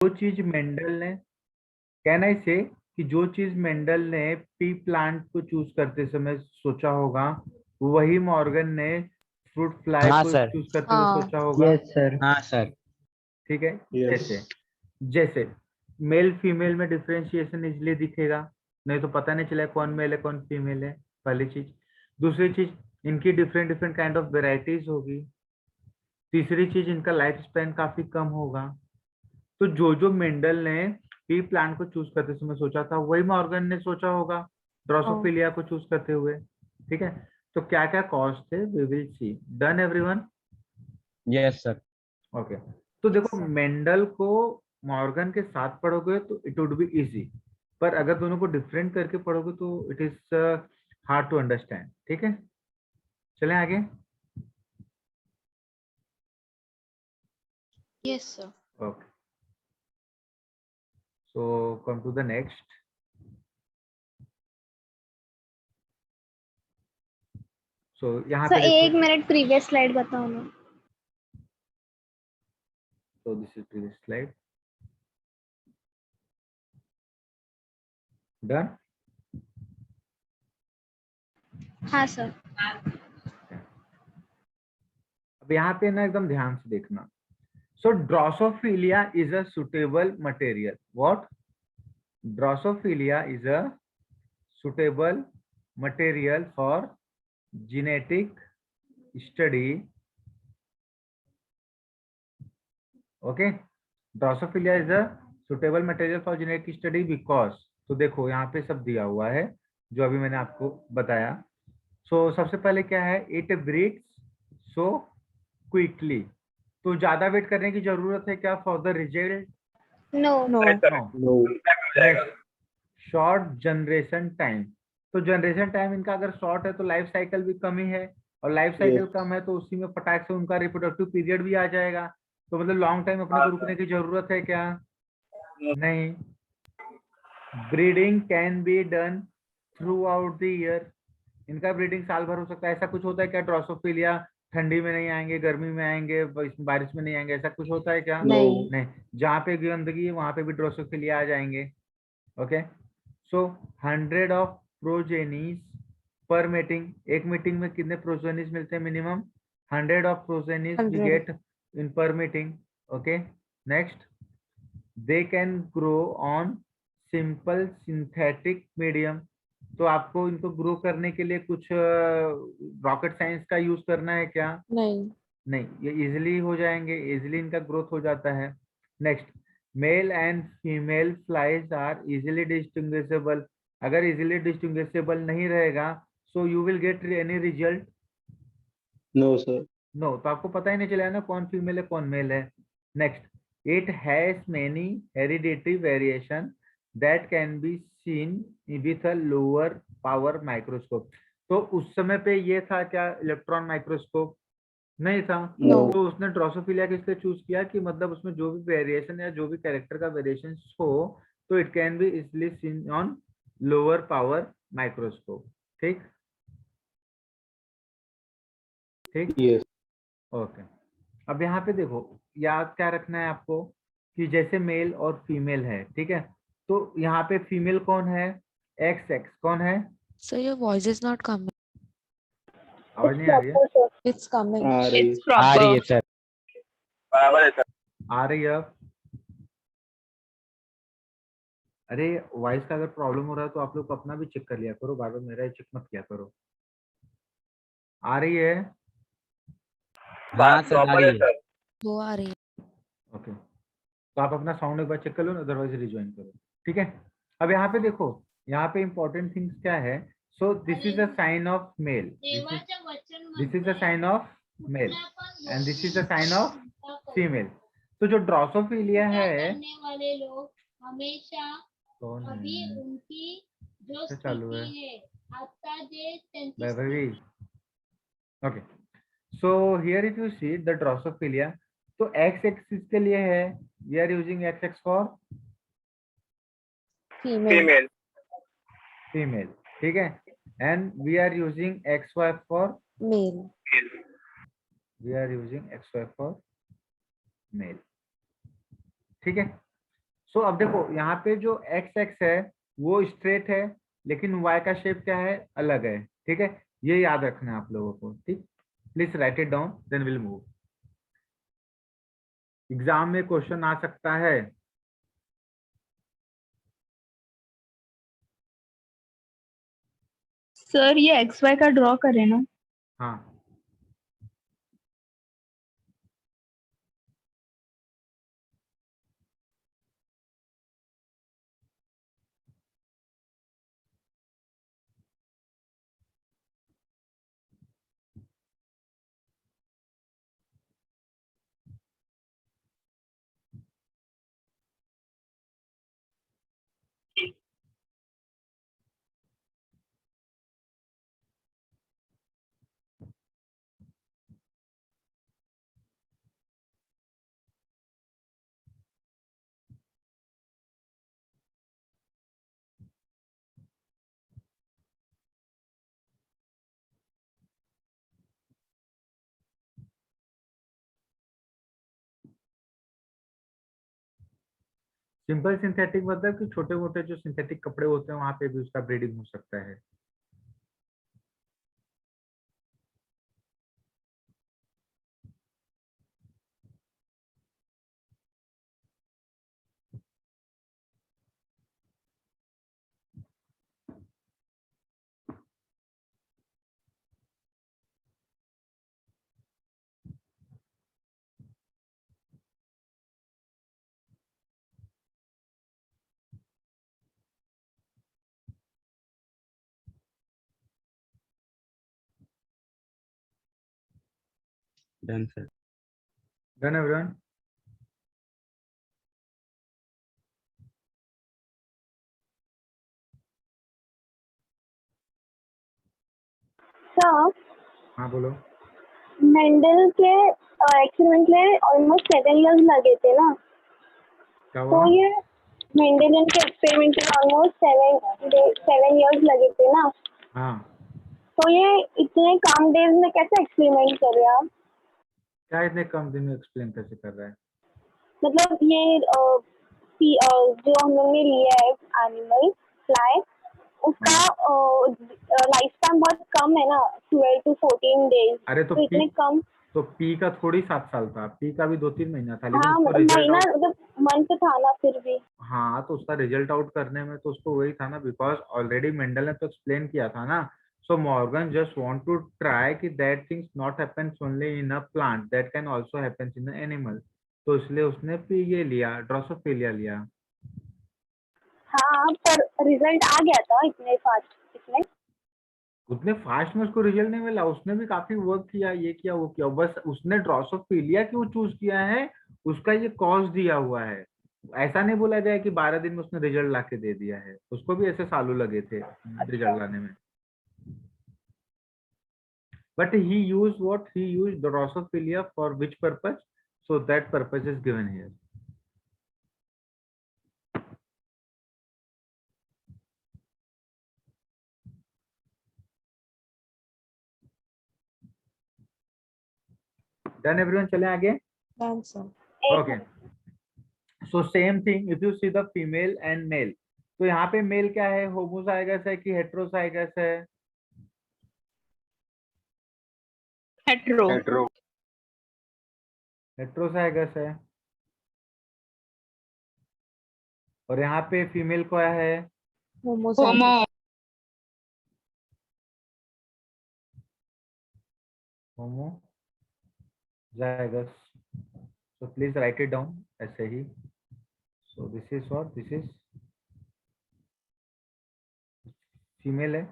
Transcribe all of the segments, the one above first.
जो चीज मेंडल ने, कैन आई से कि जो चीज मेंडल ने पी प्लांट को चूज करते समय सोचा होगा, वही मॉर्गन ने फ्रूट फ्लाई हाँ को सर। चूज करते हुए हाँ। सोचा होगा। Yes sir. हाँ सर। ठीक है। यस। जैसे जैसे मेल फीमेल में डिफरेंशिएशन इजिली दिखेगा, नहीं तो पता नहीं चलेगा कौन मेल है कौन फीमेल है, पहली चीज। दूसरी चीज, इनकी different different kind of varieties होगी। तीसरी चीज, इनका लाइफ स्पैन काफी कम होगा। तो जो जो मेंडल ने पी प्लांट को चूज करते समय सोचा था, वही मॉर्गन ने सोचा होगा ड्रोसोफिलिया को चूज करते हुए। ठीक है। तो क्या क्या कॉज थे, we will see. Done everyone? Yes sir. Okay. तो देखो, मेंडल को मॉर्गन के साथ पढ़ोगे तो इट वुड बी इजी, पर अगर दोनों को डिफरेंट करके पढ़ोगे तो it is hard to understand. ठीक है, चलें आगे। Yes, sir. Okay, so come to the next. So यहाँ सर पे एक देखो, मिनट प्रीवियस स्लाइड बताओ ना। so this is previous slide. Done? हाँ सर। अब यहाँ पे ना एकदम ध्यान से देखना। So Drosophila is a suitable material. What? Drosophila is a suitable material for genetic study. Okay? Drosophila is a suitable material for genetic study because, तो देखो यहाँ पे सब दिया हुआ है जो अभी मैंने आपको बताया। So सबसे पहले क्या है, it breeds so quickly. तो ज्यादा वेट करने की जरूरत है क्या for the result? No. No. No. Short generation time. तो जनरेशन टाइम इनका अगर शॉर्ट है तो लाइफ साइकिल भी कम ही है, और लाइफ साइकिल Yes. कम है तो उसी में फटाक से उनका रिप्रोडक्टिव पीरियड भी आ जाएगा। तो मतलब लॉन्ग टाइम अपने को रुकने की जरूरत है क्या? नहीं। Breeding can be done through out the year. इनका ब्रीडिंग साल भर हो सकता है। ऐसा कुछ होता है क्या ड्रोसोफिलिया ठंडी में नहीं आएंगे, गर्मी में आएंगे, बारिश में नहीं आएंगे, ऐसा कुछ होता है क्या? नहीं। नहीं। जहाँ पे गंदगी है वहां पे भी ड्रोसोफिलिया आ जाएंगे। Okay. So 100 of progenies per mating. एक मीटिंग में कितने प्रोजेनीज मिलते हैं minimum? 100 of progenies we 100. Get in per mating. Okay. Next, they can grow on simple synthetic medium. तो आपको इनको ग्रो करने के लिए कुछ रॉकेट साइंस का यूज करना है क्या? नहीं। नहीं, ये इजिली हो जाएंगे, इजिली इनका ग्रोथ हो जाता है। Next, male and female flies are easily distinguishable. अगर इजिली डिस्टिंग्विशेबल नहीं रहेगा, so you will get any result? No sir. No. तो आपको पता ही नहीं चलेगा ना कौन फीमेल है कौन मेल है। Next, it has many hereditary variation that can be seen with a lower power microscope. तो उस समय पे ये था क्या इलेक्ट्रॉन माइक्रोस्कोप? नहीं था। No. तो उसने ड्रोसोफिलिया किस लिए चूज किया कि मतलब उसमें जो भी वेरिएशन या जो भी कैरेक्टर का वेरिएशन हो, तो it can be easily seen on lower power microscope. ठीक ठीक। यस। ओके। अब यहाँ पे देखो, याद क्या रखना है आपको कि जैसे मेल और फीमेल है, ठीक है, तो यहाँ पे फीमेल कौन है? एक्स एक्स कौन है? So your voice is not coming. आवाज नहीं आ रही है? It's coming. आ रही। It's आ रही है proper. सर। बराबर है सर. आ रही है अब? अरे वॉइस का अगर प्रॉब्लम हो रहा है तो आप लोग अपना भी चेक कर लिया करो, बार बार मेरा ही चेक मत किया करो। आ रही है? हाँ सर, आ प्रॉपर रही है है। सर. वो आ रही है। ओके। तो आप अपना साउंड एक बार चेक कर लो ना, अदरवाइज रिज्वाइन करो। ठीक है। अब यहाँ पे देखो, यहाँ पे इंपॉर्टेंट थिंग्स क्या है। So this is a sign of male, this is a sign of male and this is a sign of female. तो जो ड्रोसोफिलिया है, वाले लोग हमेशा कौन अभी है? उनकी जो क्या चालू है? स्थिति है आपका जे Vaibhavi. Okay. So here if you see the drosophila, तो एक्स एक्सिस के लिए है, we are using X X for Female. Female. Female, ठीक है, and we are using X Y for Male. We are using X Y for male. ठीक है। सो अब देखो यहाँ पे जो एक्स एक्स है वो स्ट्रेट है, लेकिन वाई का शेप क्या है, अलग है। ठीक है, ये याद रखना है आप लोगों को। ठीक, please write it down, then will move. Exam में क्वेश्चन आ सकता है। सर ये एक्स वाई का ड्रॉ करें ना? हाँ, सिंपल सिंथेटिक मतलब कि छोटे मोटे जो सिंथेटिक कपड़े होते हैं वहां पे भी उसका ब्रीडिंग हो सकता है। Done sir. Done everyone? Sir हाँ बोलो। मेंडल के एक्सपेरिमेंट में ऑलमोस्ट 7 इयर्स लगे थे ना, क्या तो हुआ? ये मेंडल के एक्सपेरिमेंट में ऑलमोस्ट 7 इयर्स लगे थे ना, हाँ, तो ये इतने कम डेज में कैसे एक्सपेरिमेंट कर रहे हैं आप? क्या इतने कम दिन में एक्सप्लेन कैसे कर रहा है? मतलब ये जो हम लोग ने लिया है एनिमल फ्लाई, उसका लाइफ टाइम बहुत कम है ना, 12 to 14 डेज, अरे तो तो इतने कम। पी का थोड़ी 7 साल था, पी का भी 2-3 महीना था, लेकिन हाँ उसको रिजल्ट महीना आउट। मतलब मंथ था ना फिर भी। हाँ, तो उसका रिजल्ट आउट करने में तो उसको वही था ना, बिकॉज ऑलरेडी मेंडल ने तो एक्सप्लेन किया था ना। So Morgan just want to try कि that things not happens only in a plant, that can also happens in a animal. तो इसलिए उसने ये लिया, ड्रोसोफिलिया लिया। हाँ पर रिजल्ट आ गया था इतने फास्ट इसमें? उतने फास्ट में उसको रिजल्ट नहीं मिला, उसने भी काफी वर्क किया, ये किया वो किया, बस उसने ड्रोसोफिलिया क्यों चूज किया है, उसका ये कॉज दिया हुआ है। ऐसा नहीं बोला जाए कि 12 दिन में उसने रिजल्ट ला के दे दिया है, उसको भी ऐसे सालों लगे थे रिजल्ट लाने में। But he used what? He used Drosophila for which purpose? So that purpose is given here. Done everyone? चले आगे? Done, sir. Okay. So same thing. If you see the female and male, तो यहाँ पे mail क्या है? Homozygous है कि heterozygous है? हेट्रो। हेट्रोजाइगस है। और यहाँ पे फीमेल क्या है? Homozygous. Homozygous. So please write it down ऐसे ही. So this is what? This is female है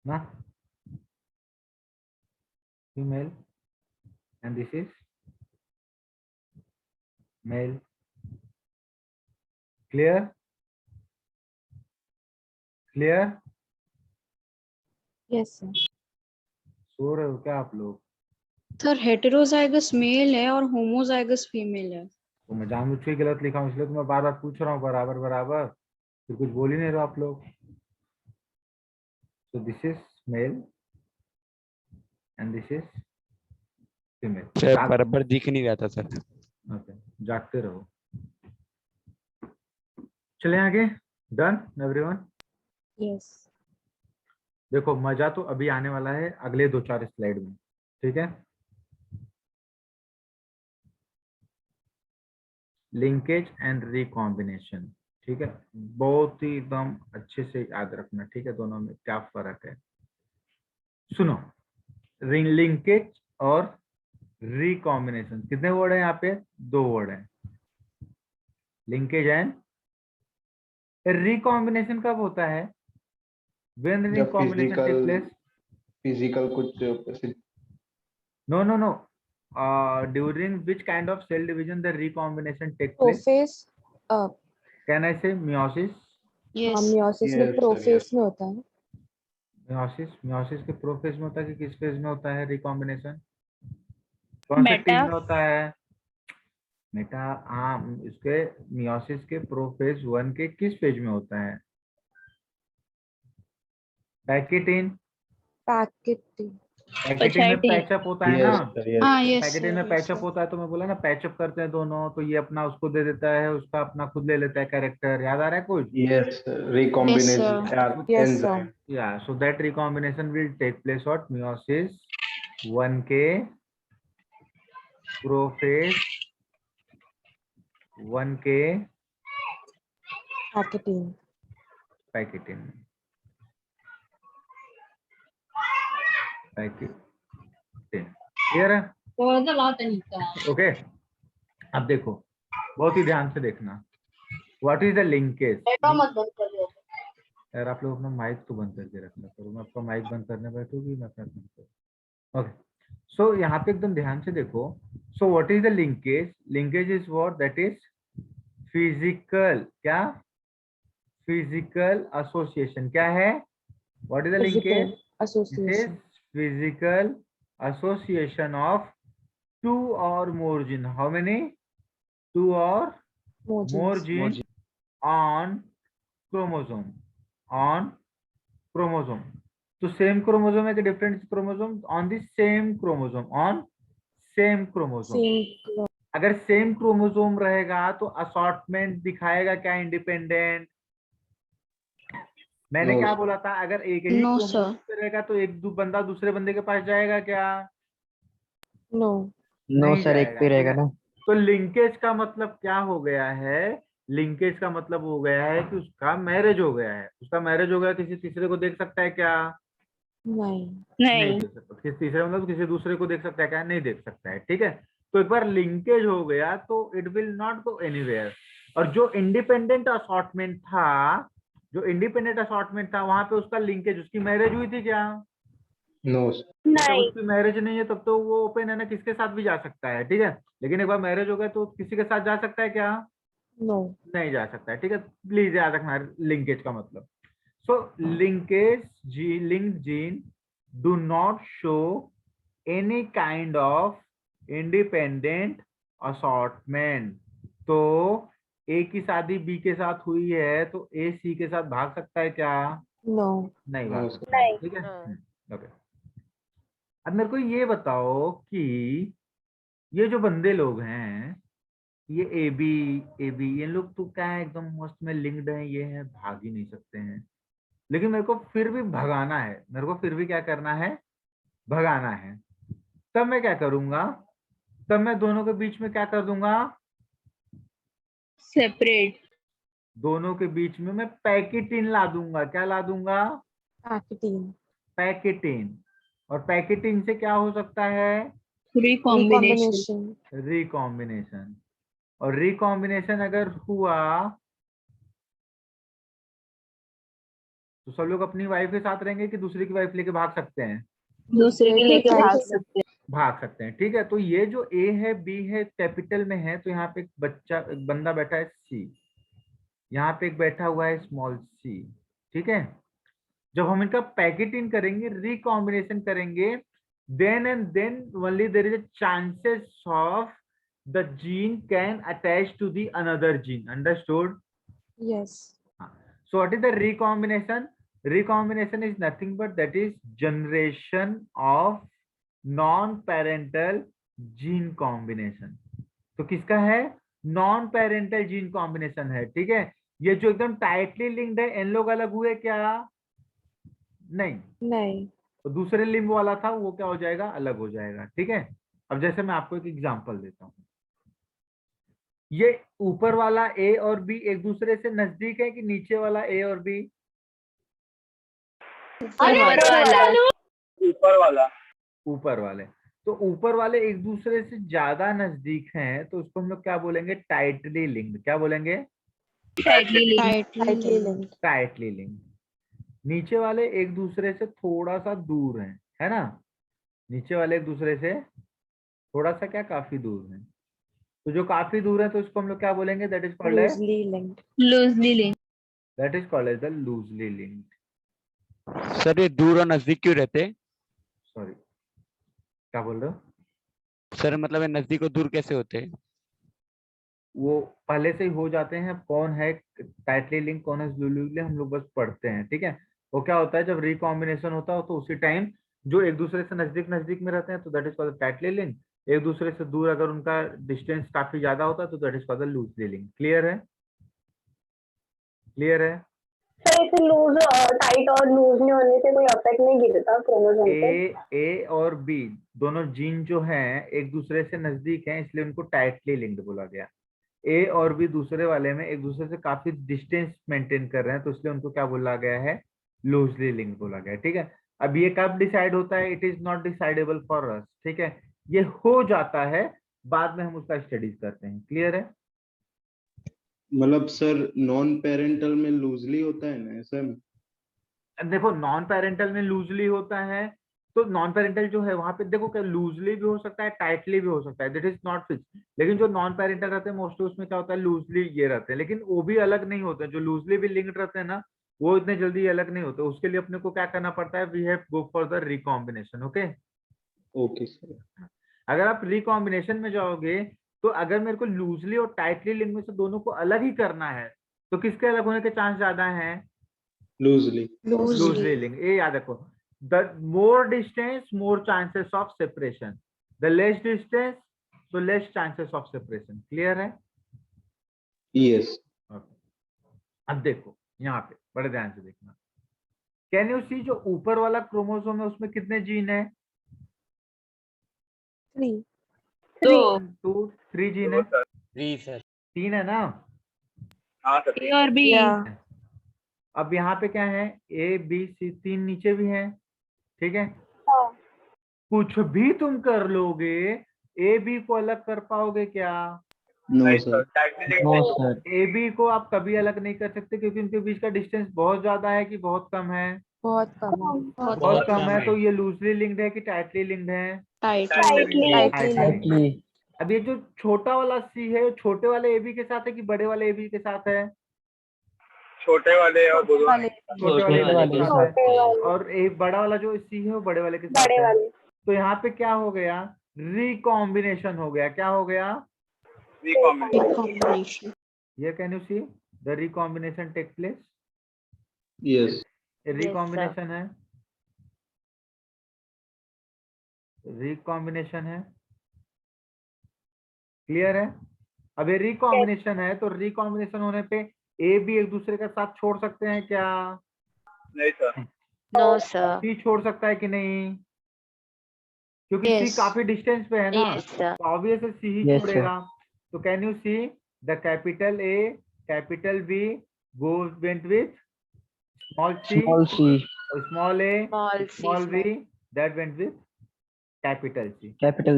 ना, female, and this is male. Clear? Clear? Yes, sir. सो रहे हो क्या आप लोग? सर हेटेरोजाइगस मेल है और होमोजाइगस फीमेल है। तो मैं जानबूझ के गलत लिखा हूँ, इसलिए तो मैं बार बार पूछ रहा हूँ बराबर बराबर, फिर कुछ बोल ही नहीं रहे आप लोग। So this is male and this is female. Sir बराबर दिख नहीं रहा था सर। Okay, जागते रहो। चले आगे। Done everyone. Yes. देखो मजा तो अभी आने वाला है अगले 2-4 स्लाइड में, ठीक है। लिंकेज एंड रिकॉम्बिनेशन, ठीक है, बहुत ही एकदम अच्छे से याद रखना, ठीक है, दोनों में क्या फर्क है। सुनो, लिंकेज और रिकॉम्बिनेशन, कितने वर्ड है यहाँ पे? 2 वर्ड है, लिंकेज एंड रिकॉम्बिनेशन। कब होता है? व्हेन जब रिकॉम्बिनेशन टेक प्लेस। फिजिकल कुछ No. During which kind of cell division the recombination take place? Prophase. Can I say meiosis? Yes. Meiosis Yes, में sir, prophase yes. में होता है. meiosis के प्रोफेज में होता है कि किस फेज में होता है रिकॉम्बिनेशन? कौन से टीम में होता है? मेटा। हाँ, इसके meiosis के प्रोफेज 1 के किस फेज में होता है? पैकेटिन। Packeting. पैकेटिन में पैचअप होता है ना। Yes, sir, yes. हाँ yes पैकेटिन sir, में yes पैचअप sir. होता है, तो मैं बोला ना पैचअप करते हैं दोनों, तो ये अपना उसको दे देता है, उसका अपना खुद ले लेता है कैरेक्टर। याद आ रहा है कुछ? Yes, sir. Recombination Yes, are Yes, sir. enzyme. Yeah, so that recombination will take place at meiosis 1K prophase 1K Packeting. Pachytene. Clear है? ओके, अब देखो बहुत ही ध्यान से देखना, व्हाट इज द लिंकेज। यार आप लोग अपना माइक तो बंद करके रखना करो, मैं आपका माइक बंद करने बैठूंगी, मैं अपना बंद करूँ। ओके, सो यहाँ पे एकदम ध्यान से देखो। So what is the linkage? Linkage is what? That is physical, क्या? Physical association. क्या है? What is the linkage? Physical association. Physical association of 2 or more gene. How many? 2 or More more genes. genes on chromosome. On chromosome. तो same chromosome है कि different chromosome? On the same chromosome, on same chromosome. Same. अगर same chromosome रहेगा तो assortment दिखाएगा क्या independent? मैंने No, क्या sir. बोला था? अगर एक ही No, क्रोमोसोम sir. पे रहेगा तो एक बंदा दूसरे बंदे के पास जाएगा क्या? No. नो नहीं सर, एक जाएगा, पे ठीक रहेगा है। ना। तो लिंकेज का मतलब क्या हो गया है? लिंकेज का मतलब हो गया है कि उसका मैरिज हो गया है। उसका मैरिज हो गया, किसी तीसरे को देख सकता है क्या? नहीं. नहीं देख सकता। किसी तीसरे मतलब किसी दूसरे को देख सकता है क्या? नहीं देख सकता है, ठीक है। तो एक बार लिंकेज हो गया तो it will not go anywhere. और जो इंडिपेंडेंट असॉर्टमेंट था, वहां पे उसका लिंकेज, उसकी मैरिज हुई थी क्या? No, sir. जब नहीं. उसकी मैरिज नहीं है तब तो वो ओपन है ना, किसके साथ भी जा सकता है, ठीक है। लेकिन एक बार मैरिज हो गया तो किसी के साथ जा सकता है क्या? No. नहीं जा सकता है, ठीक है। प्लीज याद रखना लिंकेज का मतलब। So linkage linked gene do not show any kind of independent assortment. तो ए की शादी बी के साथ हुई है तो ए सी के साथ भाग सकता है क्या? No. नहीं No, भाग sir. सकता है, नहीं. ठीक है। ओके, अब मेरे को ये बताओ कि ये जो बंदे लोग हैं, ये ए बी ये लोग तो क्या है, एकदम मस्त में लिंक्ड है, ये है, भाग ही नहीं सकते हैं। लेकिन मेरे को फिर भी भगाना है, मेरे को फिर भी क्या करना है? भगाना है। तब मैं क्या करूंगा? तब मैं दोनों के बीच में क्या कर दूंगा? Separate. दोनों के बीच में मैं पैकेटिन ला दूंगा। क्या ला दूंगा? Packeting. पैकेटिन। और पैकेटिन से क्या हो सकता है? Recombination. Recombination. रिकॉम्बिनेशन। और रिकॉम्बिनेशन अगर हुआ तो सब लोग अपनी वाइफ के साथ रहेंगे कि दूसरे की वाइफ लेके भाग सकते हैं? दूसरे के लेके भाग सकते हैं. भाग सकते हैं, ठीक है। तो ये जो ए है, बी है, कैपिटल में है, तो यहाँ पे एक बंदा बैठा है सी, यहाँ पे एक बैठा हुआ है स्मॉल सी, ठीक है। जब हम इनका पैकेटिंग करेंगे, रिकॉम्बिनेशन करेंगे, then and then only there is a chances of the gene can attach to the another gene. Understood? Yes. So what is the recombination? Recombination is nothing but that is generation of non-parental gene combination. तो किसका है? Non parental gene combination है, ठीक है। ये जो एकदम tightly linked है, इन लोग अलग हुए क्या? नहीं। नहीं। तो दूसरे लिंब वाला था वो क्या हो जाएगा? अलग हो जाएगा। ठीक है, अब जैसे मैं आपको एक एग्जांपल देता हूँ, ये ऊपर वाला ए और बी एक दूसरे से नजदीक है कि नीचे वाला ए और बी? ऊपर वाला। ऊपर वाले। तो ऊपर वाले एक दूसरे से ज्यादा नजदीक हैं तो उसको हम लोग क्या बोलेंगे? Tightly linked. क्या बोलेंगे? Tightly tightly linked. Tightly linked. नीचे वाले एक दूसरे से थोड़ा सा दूर हैं, है ना? नीचे वाले एक दूसरे से थोड़ा सा क्या, काफी दूर हैं। तो जो काफी दूर है तो उसको हम लोग क्या बोलेंगे? That is called as, loosely linked. Loosely linked. That is called as the loosely linked. Sir ये दूर और नजदीक क्यों रहते? सॉरी, क्या बोल रहे हो? सर मतलब ये नजदीक और दूर कैसे होते हैं? वो पहले से ही हो जाते हैं। कौन है टाइटली लिंक, कौन है लूजली लिंक, हम लोग बस पढ़ते हैं। ठीक है, वो क्या होता है जब रिकॉम्बिनेशन होता है तो उसी टाइम जो एक दूसरे से नजदीक नजदीक में रहते हैं तो that is called tightly link. एक दूसरे से दूर अगर उनका डिस्टेंस काफी ज्यादा होता है तो that is called loosely link. Clear है? क्लियर है? सर इसे लूज टाइट और लूज नहीं होने से कोई इफेक्ट नहीं गिरता क्रोमोसोम पे? ए और बी दोनों जीन जो हैं एक दूसरे से नजदीक हैं, इसलिए उनको टाइटली लिंक्ड बोला गया। ए और बी दूसरे वाले में एक दूसरे से काफी डिस्टेंस मेंटेन कर रहे हैं तो इसलिए उनको क्या बोला गया है? लूजली लिंक्ड बोला गया। ठीक है, अब ये कब डिसाइड होता है? It is not decidable for us. ठीक है, ये हो जाता है, बाद में हम उसका स्टडीज करते हैं। क्लियर है? मतलब सर नॉन पेरेंटल में लूजली होता है ना ऐसा? देखो, नॉन पेरेंटल में लूजली होता है तो नॉन पेरेंटल जो है वहां पे देखो क्या लूजली भी हो सकता है, टाइटली भी हो सकता है, दैट इज नॉट फिक्स। लेकिन जो नॉन पेरेंटल रहते हैं मोस्टली उसमें क्या होता है? लूजली ये रहते हैं, लेकिन वो भी अलग नहीं होते। जो लूजली भी लिंक्ड रहते हैं ना वो इतने जल्दी अलग नहीं होते। उसके लिए अपने को क्या करना पड़ता है? We have go for the recombination. Okay, okay sir. अगर आप रिकॉम्बिनेशन में जाओगे तो अगर मेरे को लूजली और टाइटली लिंक में से दोनों को अलग ही करना है तो किसके अलग होने के चांस ज्यादा है? लूजली। Loosely link. ये याद रखो, the more distance more chances of separation, the less distance तो less chances of separation. Clear है? यस। Okay. अब देखो यहाँ पे बड़े ध्यान से देखना। कैन यू सी जो ऊपर वाला क्रोमोसोम है उसमें कितने जीन है? 3। 1 2 3 जीन है। जी सर। 3 है ना? हाँ सर। ए और बी। अब यहाँ पे क्या है? ए बी सी, 3 नीचे भी है। ठीक है, हाँ। कुछ भी तुम कर लोगे ए बी को अलग कर पाओगे क्या? नो नहीं sir. Sir, no sir. A B को आप कभी अलग नहीं कर सकते क्योंकि उनके बीच का डिस्टेंस बहुत ज्यादा है कि बहुत कम है? बहुत कम है। बहुत कम है। तो ये लूजली लिंक्ड है कि टाइटली लिंक्ड है? टाइटली। टाइटली। अब ये जो छोटा वाला सी है छोटे वाले ए बी के साथ है कि बड़े वाले ए बी के साथ है? छोटे वाले और बुजुर्ग वाले छोटे वाले AB के साथ है। छोटे वाले। और एक बड़ा वाला जो सी है वो बड़े वाले के साथ बड़े है। वाले। तो यहाँ पे क्या हो गया? रिकॉम्बिनेशन हो गया। क्या हो गया? Combination. Here can you see the recombination takes place? Yes. Recombination है, रिकॉम्बिनेशन है। क्लियर है? अब ये रिकॉम्बिनेशन है तो रिकॉम्बिनेशन होने पे ए बी एक दूसरे का साथ छोड़ सकते हैं क्या? नहीं सर। No sir. सी छोड़ सकता है कि नहीं? क्योंकि सी काफी डिस्टेंस पे है ना, तो ऑब्वियस सी ही छोड़ेगा। तो can you see the capital A capital B goes went with small C, small A small B that went with capital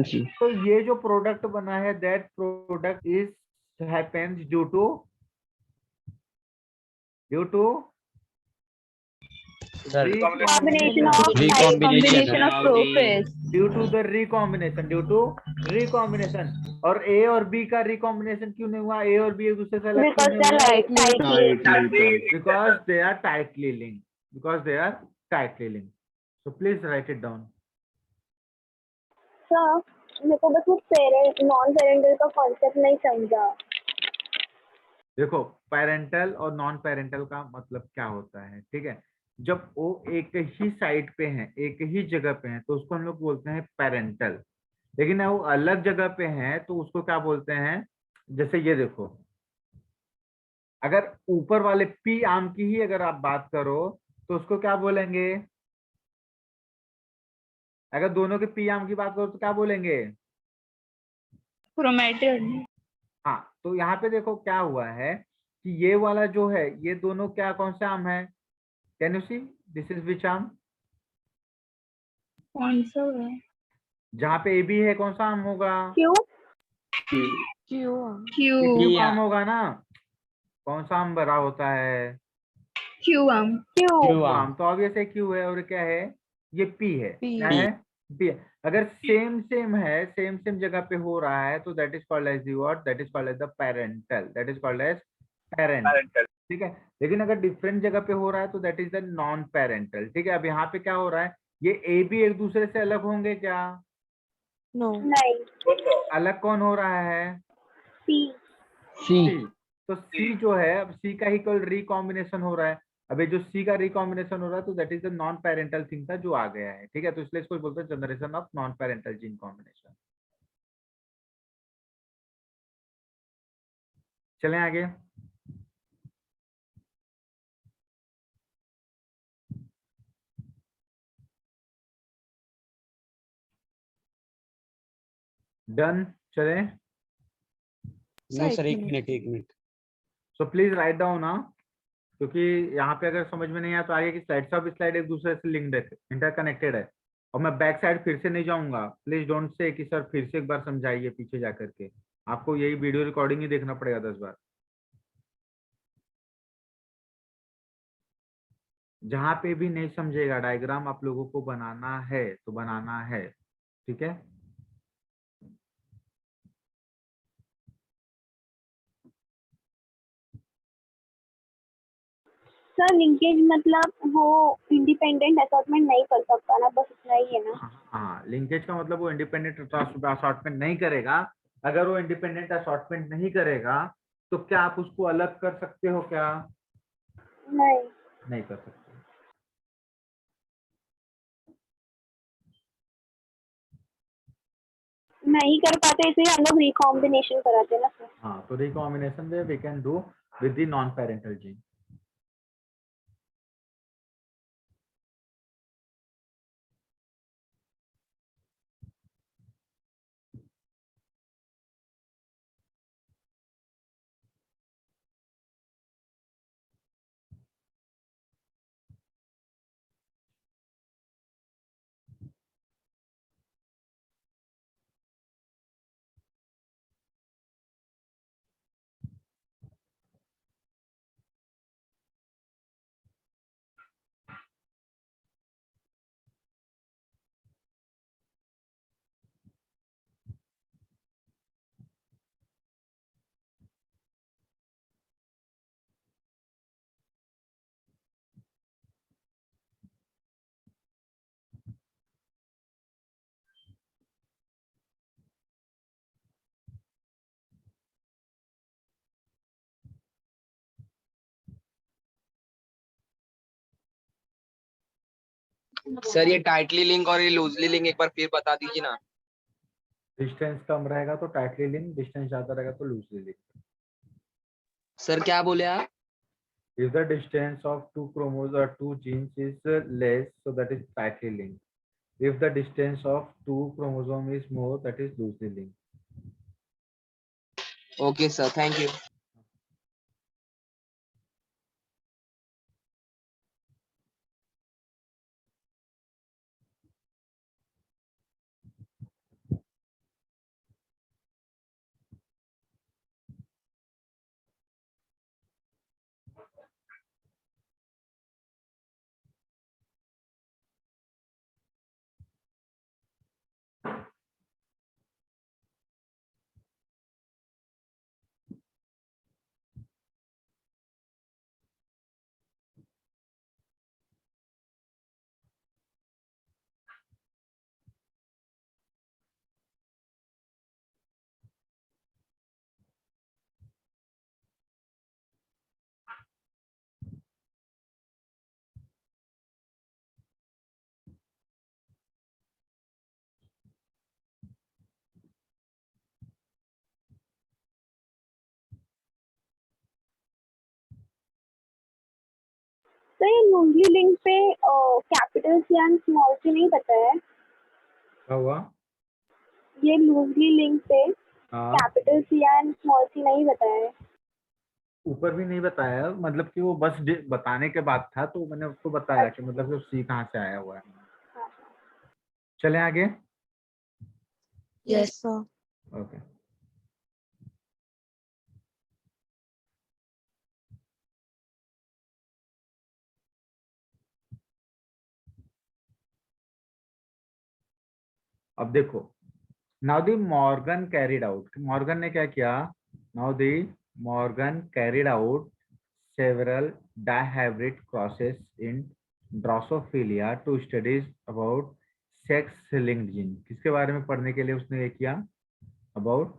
C. तो ये जो प्रोडक्ट बना है that product is happens due to Combination of due to the recombination. और A और B का recombination क्यों नहीं हुआ? ए और बी एक दूसरे से अलग क्यों नहीं हुआ? Because they are tightly linked. So please write it down. Sir मेरे को बस वो पेरेंट नॉन पेरेंटल का कॉन्सेप्ट नहीं समझा। देखो, पेरेंटल और नॉन पेरेंटल का मतलब क्या होता है? ठीक है, जब वो एक ही साइड पे हैं, एक ही जगह पे हैं तो उसको हम लोग बोलते हैं पेरेंटल। लेकिन वो अलग जगह पे हैं तो उसको क्या बोलते हैं? जैसे ये देखो, अगर ऊपर वाले पी आर्म की ही अगर आप बात करो तो उसको क्या बोलेंगे? अगर दोनों के पी आर्म की बात करो तो क्या बोलेंगे? क्रोमेटेड। हाँ, तो यहाँ पे देखो क्या हुआ है कि ये वाला जो है ये दोनों क्या कौन सा आर्म है? Can you see this is which arm? कौन सा है? जहाँ पे ए बी है कौन सा आर्म होगा? क्यों? क्यू। क्यू आर्म होगा ना। कौन सा आर्म बड़ा होता है? Q arm. क्यों? Q arm. तो ऑब्वियस है क्यू है और क्या है? ये पी है। क्या है? पी है। अगर सेम सेम है, सेम सेम जगह पे हो रहा है तो that is called as the what? That is called as the parental. That is called as parent. Parental. ठीक है। लेकिन अगर डिफरेंट जगह पे हो रहा है तो that is the non parental. ठीक है। अब यहाँ पे क्या हो रहा है? ये ए बी एक दूसरे से अलग होंगे क्या? नहीं। अलग कौन हो रहा है? सी। सी। तो सी जो है, अब सी का ही केवल रिकॉम्बिनेशन हो रहा है। अब ये जो सी का रिकॉम्बिनेशन हो रहा है तो that is the non parental thing था जो आ गया है। ठीक है। तो इसलिए इसको बोलते हैं generation of non parental gene combination. चलें आगे। डन। चलें। नो सर, एक minute. So please write down ना, क्योंकि यहाँ पे अगर समझ में नहीं आया तो आगे की स्लाइड, सब स्लाइड एक दूसरे से लिंक्ड है, इंटरकनेक्टेड है। और मैं बैक साइड फिर से नहीं जाऊंगा। प्लीज डोंट से कि सर फिर से एक बार समझाइए पीछे जा करके। आपको यही वीडियो रिकॉर्डिंग ही देखना पड़ेगा 10 बार। जहाँ पे भी नहीं समझेगा, डायग्राम आप लोगों को बनाना है तो बनाना है। ठीक है। सर लिंकेज मतलब वो इंडिपेंडेंट असॉर्टमेंट नहीं कर सकता ना, बस इतना ही है ना? हाँ, लिंकेज का मतलब वो इंडिपेंडेंट असॉर्टमेंट नहीं करेगा। अगर वो इंडिपेंडेंट असॉर्टमेंट नहीं करेगा तो क्या आप उसको अलग कर सकते हो क्या? नहीं। नहीं कर सकते। नहीं कर पाते इसलिए हम लोग रिकॉम्बिनेशन कराते हैं ना सर। हाँ, तो recombination we can do with the non parental gene. Sir ये टाइटली लिंक और ये लूजली लिंक एक बार फिर बता दीजिए ना। डिस्टेंस कम रहेगा तो टाइटली लिंक, डिस्टेंस ज्यादा रहेगा तो लूजली लिंक। सर क्या बोले आप? If the distance of two chromosomes or two genes is less, so that is tightly linked. If the distance of two chromosomes is more, that is loosely linked. Okay sir, thank you. तो ये loosely link पे capital C and small C नहीं पता है। क्या हुआ? ये loosely link पे हाँ, capital C and small C नहीं पता है। ऊपर भी नहीं बताया, मतलब कि वो बस बताने के बाद था तो मैंने उसको बताया कि मतलब कि सी कहाँ से आया हुआ है। चले आगे। Yes, sir. ओके, अब देखो, now the Morgan carried out, Morgan ने क्या किया? Now the Morgan carried out several dihybrid crosses in Drosophila to studies about sex-linked gene। किसके बारे में पढ़ने के लिए उसने ये किया? About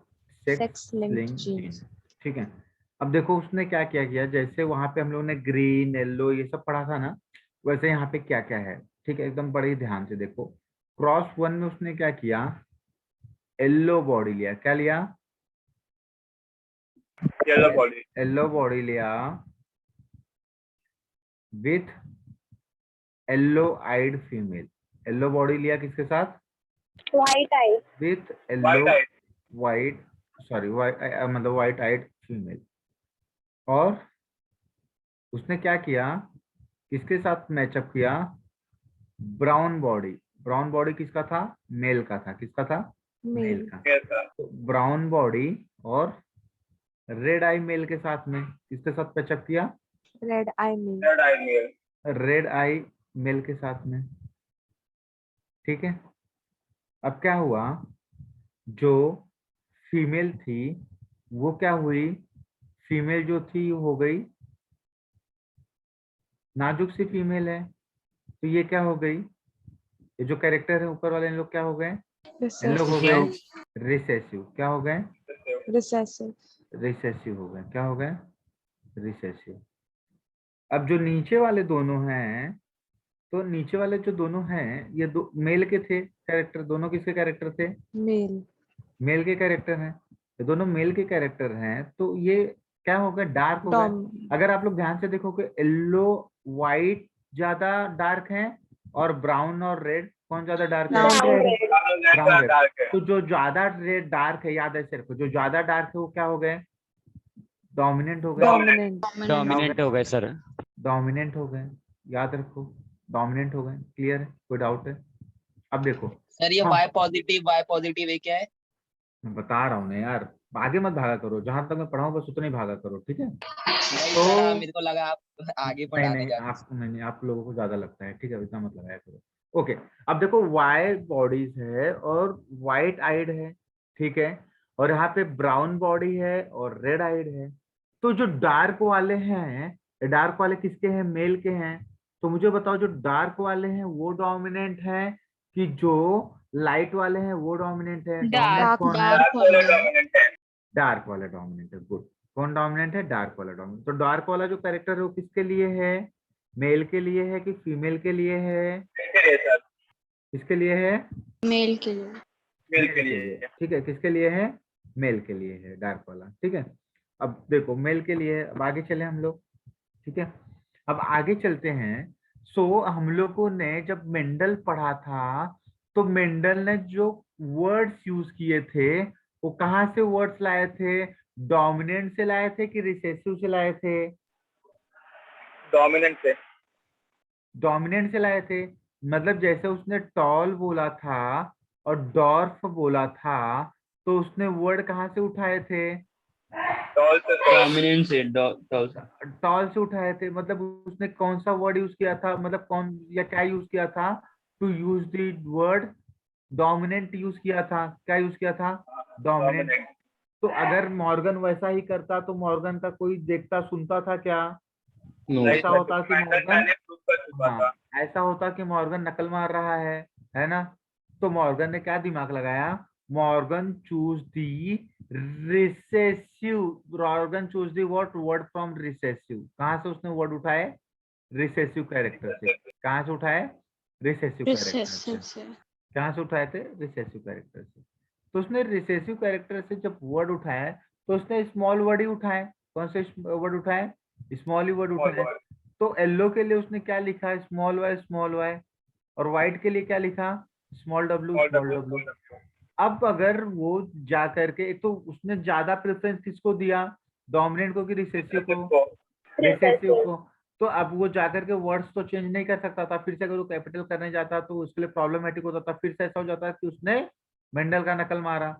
Sex-linked sex-linked genes। gene। ठीक है, अब देखो उसने क्या क्या किया, जैसे वहां पे हम लोगों ने ग्रीन येलो ये सब पढ़ा था ना, वैसे यहाँ पे क्या क्या है। ठीक है, एकदम बड़े ही ध्यान से देखो। क्रॉस 1 में उसने क्या किया? येलो बॉडी लिया। क्या लिया? Yellow body. येलो बॉडी लिया with yellow eyed female. Yellow body लिया किसके साथ? White eye. With yellow White eyed। White, sorry मतलब वाइट आइड फीमेल। और उसने क्या किया? किसके साथ मैचअप किया? Brown body. ब्राउन बॉडी किसका था? मेल का था। किसका था? Male Male। का। Yes, sir। तो ब्राउन बॉडी और रेड आई मेल के साथ में किसके साथ मैचअप किया? Red eye male। Red eyed male। Red eye male के साथ में। ठीक है, अब क्या हुआ? जो फीमेल थी वो क्या हुई? फीमेल जो थी वो हो गई नाजुक सी फीमेल है, तो ये क्या हो गई? ये जो कैरेक्टर है ऊपर वाले, इन लोग क्या हो गए? इन लोग हो गए रिसेसिव। क्या हो गए? Recessive। रिसेसिव हो गए। क्या हो गए? रिसेसिव। अब जो नीचे वाले दोनों हैं, तो नीचे वाले जो दोनों हैं ये दो मेल के थे कैरेक्टर। दोनों किसके कैरेक्टर थे? Male। मेल के कैरेक्टर हैं। ये दोनों मेल के कैरेक्टर हैं, तो ये क्या हो गए? डार्क हो गए। Dom। अगर आप लोग ध्यान से देखोगे, येलो वाइट ज्यादा डार्क है और ब्राउन और रेड कौन ज्यादा डार्क है? Brown brown red। Red. Brown red. Dark है। तो जो ज्यादा रेड डार्क है, याद है सिर्फ, जो ज्यादा डार्क है वो क्या हो गए? डोमिनेंट हो गए। Dominant। डोमिनेंट हो गए सर। डोमिनेंट हो गए, याद रखो, डोमिनेंट हो गए। क्लियर है? कोई डाउट है? अब देखो, सर ये हाँ, Y पॉजिटिव ये क्या है? मैं बता रहा हूँ ना यार, आगे मत भागा करो, जहां तक मैं पढ़ाऊँ बस उतना ही भागा करो। ठीक है, नहीं तो सर मेरे को लगा आप आगे नहीं पढ़ाने नहीं, जा रहे आप नहीं, आप लोगों को ज्यादा लगता है। ठीक है, इतना मत लगाया करो। ओके, अब देखो वाई बॉडीज है और वाइट आइड है। ठीक है, और यहाँ पे ब्राउन बॉडी है और रेड आइड है। तो जो डार्क वाले हैं, डार्क वाले किसके हैं? मेल के हैं। तो मुझे बताओ, जो डार्क वाले हैं वो डोमिनेंट है कि जो लाइट वाले हैं वो डोमिनेंट है? Dominant Dark। कौन है? डार्क वाले वाले डोमिनेंट है। डार्क वाला डोमिनेंट है। गुड। कौन डोमिनेंट है? डार्क वाला डोमिनेंट। तो डार्क वाला जो कैरेक्टर है वो किसके लिए है? मेल के लिए है कि फीमेल के लिए है? किसके लिए सर? किसके लिए है? मेल के लिए। मेल के लिए। ठीक है, किसके लिए है? मेल के लिए है डार्क वाला। ठीक है, अब देखो मेल के लिए है। अब आगे चले हम लोग। ठीक है, अब आगे चलते हैं। सो हम लोगों ने जब मेंडल पढ़ा था, तो मेंडल ने जो वर्ड्स यूज किए थे वो कहाँ से वर्ड्स लाए थे? डोमिनेंट से लाए थे कि रिसेसिव से लाए थे? डोमिनेंट से। डोमिनेंट से लाए थे। मतलब जैसे उसने टॉल बोला था और डॉर्फ बोला था, तो उसने वर्ड कहाँ से उठाए थे? टॉल से। डोमिनेंट से टॉल से। टॉल से उठाए थे। मतलब उसने कौन सा वर्ड यूज किया था? मतलब कौन या क्या यूज किया था? To use the word dominant use किया था। क्या यूज किया था? डोमिनेंट। डोमिनेंट। तो अगर मॉर्गन वैसा ही करता तो मॉर्गन का कोई देखता सुनता था क्या? ऐसा होता कि मॉर्गन, मैंने प्रूव कर चुका था। हाँ, ऐसा होता कि मॉर्गन नकल मार रहा है ना? तो मॉर्गन ने क्या दिमाग लगाया? Morgan choose the recessive. Morgan choose the what word from recessive. कहाँ से उसने वर्ड उठाए? रिसेसिव कैरेक्टर से। कहाँ से उठाए? रिसेसिव कैरेक्टर रिसेसिव से। से। कहाँ से उठाए थे? रिसेसिव कैरेक्टर से। तो उसने रिसेसिव कैरेक्टर से जब वर्ड उठाया तो उसने स्मॉल वर्ड ही उठाए। कौन से वर्ड उठाए? स्मॉल ही वर्ड Small उठाए। word। तो येलो के लिए उसने क्या लिखा, स्मॉल y, और व्हाइट के लिए क्या लिखा, स्मॉल w। अब अगर वो जा करके, एक तो उसने ज्यादा प्रेफरेंस किसको दिया, डोमिनेंट को कि रिसेसिव को, रिसेसिव को। तो अब वो जाकर के वर्ड्स तो चेंज नहीं कर सकता था, फिर से अगर वो कैपिटल करने जाता तो उसके लिए प्रॉब्लमेटिक होता था, फिर से ऐसा हो जाता कि उसने मेंडल का नकल मारा।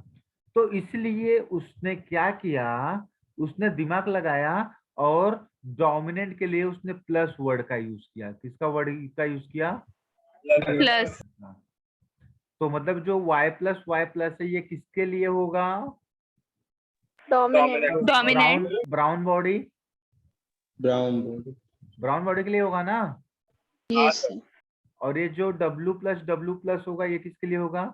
तो इसलिए उसने क्या किया, उसने दिमाग लगाया और डोमिनेंट के लिए उसने प्लस वर्ड का यूज किया। किसका वर्ड का यूज किया, प्लस। तो मतलब जो y प्लस है ये किसके लिए होगा, dominant. Brown body, brown body के लिए होगा ना। Yes sir. और ये जो w प्लस होगा ये किसके लिए होगा,